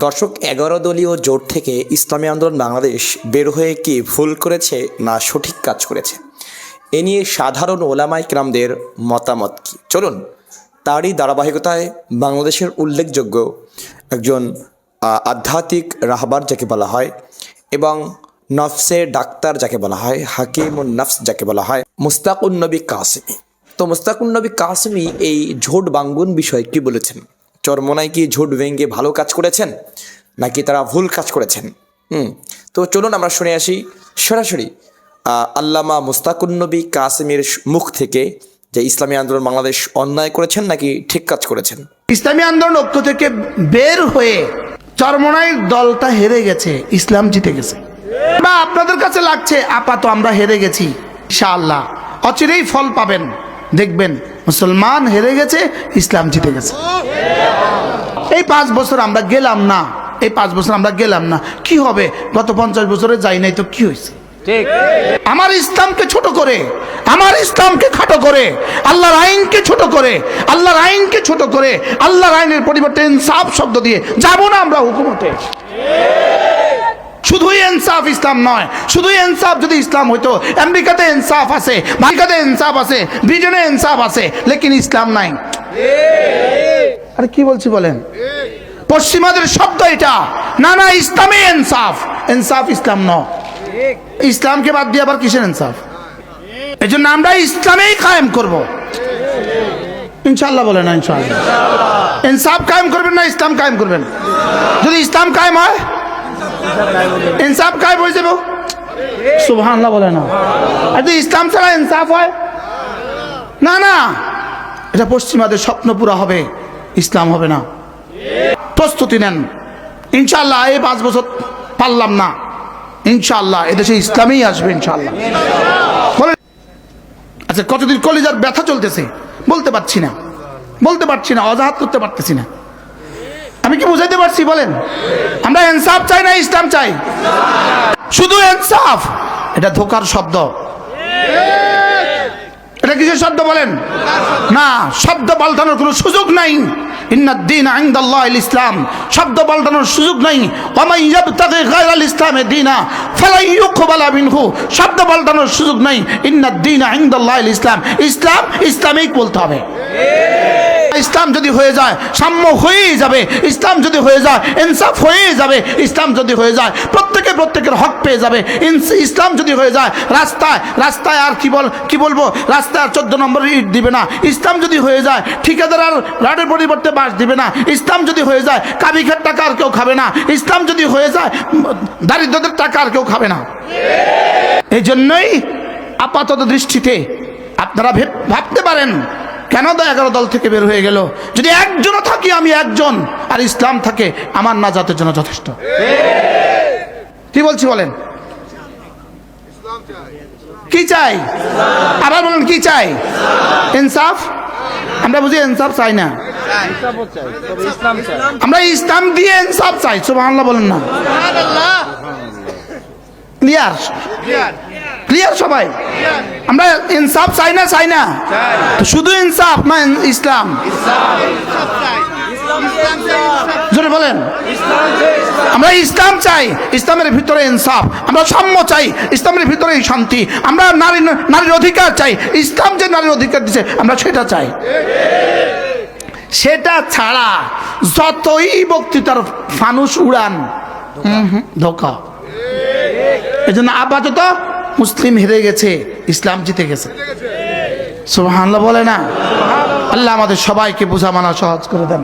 দর্শক 11 দলীয় জোট থেকে ইসলামী আন্দোলন বাংলাদেশ বের হয়ে কি ভুল করেছে না সঠিক কাজ করেছে, এ নিয়ে সাধারণ ওলামায়ে কেরামদের মতামত কি, চলুন তারই ধারাবাহিকতায় বাংলাদেশের উল্লেখযোগ্য একজন আধ্যাত্মিক রাহবার যাকে বলা হয় এবং নফসের ডাক্তার যাকে বলা হয়, হাকিমুন নফস যাকে বলা হয়, মুস্তাকুন নবী কাসেমি। তো মুস্তাকুন নবী কাসেমি এই ঝোট ভাঙ্গন বিষয়ে কি বলেছেন? চরমোনাই কি ঝোট ভেঙে ভালো কাজ করেছেন নাকি তারা ভুল কাজ করেছেন? তো চলুন আমরা শুনে আসি সরাসরি আল্লামা মুস্তাকুন নবী কাসেমির মুখ থেকে যে ইসলামী আন্দোলন বাংলাদেশ অন্যায় করেছেন নাকি ঠিক কাজ করেছেন। ইসলামী আন্দোলন ঐক্য থেকে বের হয়ে চরমোনাইর দলটা হেরে গেছে, ইসলাম জিতে গেছে। বা আপনাদের কাছে লাগছে আপাতত আমরা হেরে গেছি, ইনশাআল্লাহ অচিরেই ফল পাবেন, দেখবেন মুসলমান হেরে গেছে, ইসলাম জিতে গেছে। এই 5 বছর আমরা গেলাম না, এই 5 বছর আমরা গেলাম না, কি হবে? গত 50 বছরে যাই নাই তো কি হয়েছে? আমার ইসলামকে ছোট করে, আমার ইসলামকে খাটো করে, আল্লাহর আইনকে ছোট করে, আল্লাহর আইনকে ছোট করে, আল্লাহর আইনের পরিবর্তে ইনসাফ শব্দ দিয়ে যাব না আমরা হুকুমতে। শুধুই ইনসাফ ইসলাম নয়, শুধুই ইনসাফ যদি ইসলাম হইতো, আমেরিকাতে ইনসাফ আছে, আমেরিকাতে ইনসাফ আছে, ব্রিটেনে ইনসাফ আছে, লেকিন ইসলাম নাই। আরে কি বলছি বলেন? পশ্চিমাদের শব্দ এটা, না না ইসলামে ইনসাফ, ইনসাফ ইসলাম নয়। ইসলামকে বাদ দিয়ে আবার কিসের ইনসাফ? এই জন্য আমরা ইসলামেই কায়েম করব ইনশাআল্লাহ। বলে না ইনশাআল্লাহ ইনসাফ কায়েম করবেন না ইসলাম কায়েম করবেন? যদি ইসলাম কায়েম হয় ইনসাফ কায়েম হয়ে যাবে, সুবহানাল্লাহ বলে না। আর যদি ইসলাম ছাড়া ইনসাফ হয়, না না এটা পশ্চিমাদের স্বপ্ন পুরা হবে, ইসলাম হবে না। প্রস্তুতি নেন ইনশাআল্লাহ। এই 5 বছর পারলাম না, ইনশাআল্লাহ এদেশে ইসলামই আসবে ইনশাআল্লাহ। আচ্ছা, কতদিন কলিজার ব্যথা চলতেছে, বলতে পারছি না, বলতে পারছি না, অজাহাত করতে পারতেছি না। আমি কি বুঝাইতে পারছি বলেন? আমরা ইনসাফ চাই না ইসলাম চাই? শুধু ইনসাফ, এটা ধোকার শব্দ। এটা কিসের শব্দ বলেন? না, শব্দ পাল্টানোর কোনো সুযোগ নাই। ইন্নাদ-দীন ইনদাল্লাহিল ইসলাম, শব্দ পাল্টানোর সুযোগ নাই। ওয়া মান ইয়াবতাগি গায়রাল ইসলামি দীনা ফালান ইউকবালা মিনহু, শব্দ পাল্টানোর সুযোগ নাই। ইন্নাদ-দীন ইনদাল্লাহিল ইসলাম, ইসলাম ইসলামিক বলতে হবে। ইসলাম যদি হয়ে যায় সাম্য হয়েই যাবে, ইসলাম যদি হয়ে যায় ইনসাফ হয়েই যাবে, ইসলাম যদি হয়ে যায় প্রত্যেকের হক পেয়ে যাবে। ইসলাম যদি হয়ে যায় রাস্তায় আর কি বলবো, রাস্তায় আর 14 নম্বর ইট দিবে না। ইসলাম যদি হয়ে যায় ঠিকাদার আর রাডের পরিবর্তে বাস দিবে না। ইসলাম যদি হয়ে যায় কাবিখার টাকা আর কেউ খাবে না। ইসলাম যদি হয়ে যায় দারিদ্রদের টাকা আর কেউ খাবে না। এই জন্যই আপাতত দৃষ্টিতে আপনারা ভাবতে পারেন কেন 11 দল থেকে বের হয়ে গেল? যদি একজনও থাকি, আমি একজন, আর ইসলাম থাকে, আমার নাজাতের জন্য যথেষ্ট। কি বলছি বলেন? কি চাই? আবার বলেন কি চাই? ইনসাফ। আমরা বুঝি ইনসাফ চাই না, আমরা ইসলাম দিয়ে ইনসাফ চাই। সুবহানাল্লাহ বলেন না? ক্লিয়ার? ক্লিয়ার সবাই? আমরা ইনসাফ চাই না, চাই না? শুধু ইনসাফ না ইসলাম? জোরে বলেন। আমরা ইসলাম চাই, ইসলামের ভিতরে ইনসাফ। আমরা সাম্য চাই, ইসলামের ভিতরে শান্তি। আমরা নারীর অধিকার চাই, ইসলাম যে নারীর অধিকার দিচ্ছে আমরা সেটা চাই। সেটা ছাড়া যতই বক্তৃতার ফানুস উড়ান, ধোঁকা। এই জন্য আপাতত মুসলিম হেরে গেছে, ইসলাম জিতে গেছে। সুবহানাল্লাহ বলে না? আল্লাহ আমাদের সবাইকে বোঝা মানা সহজ করে দেন।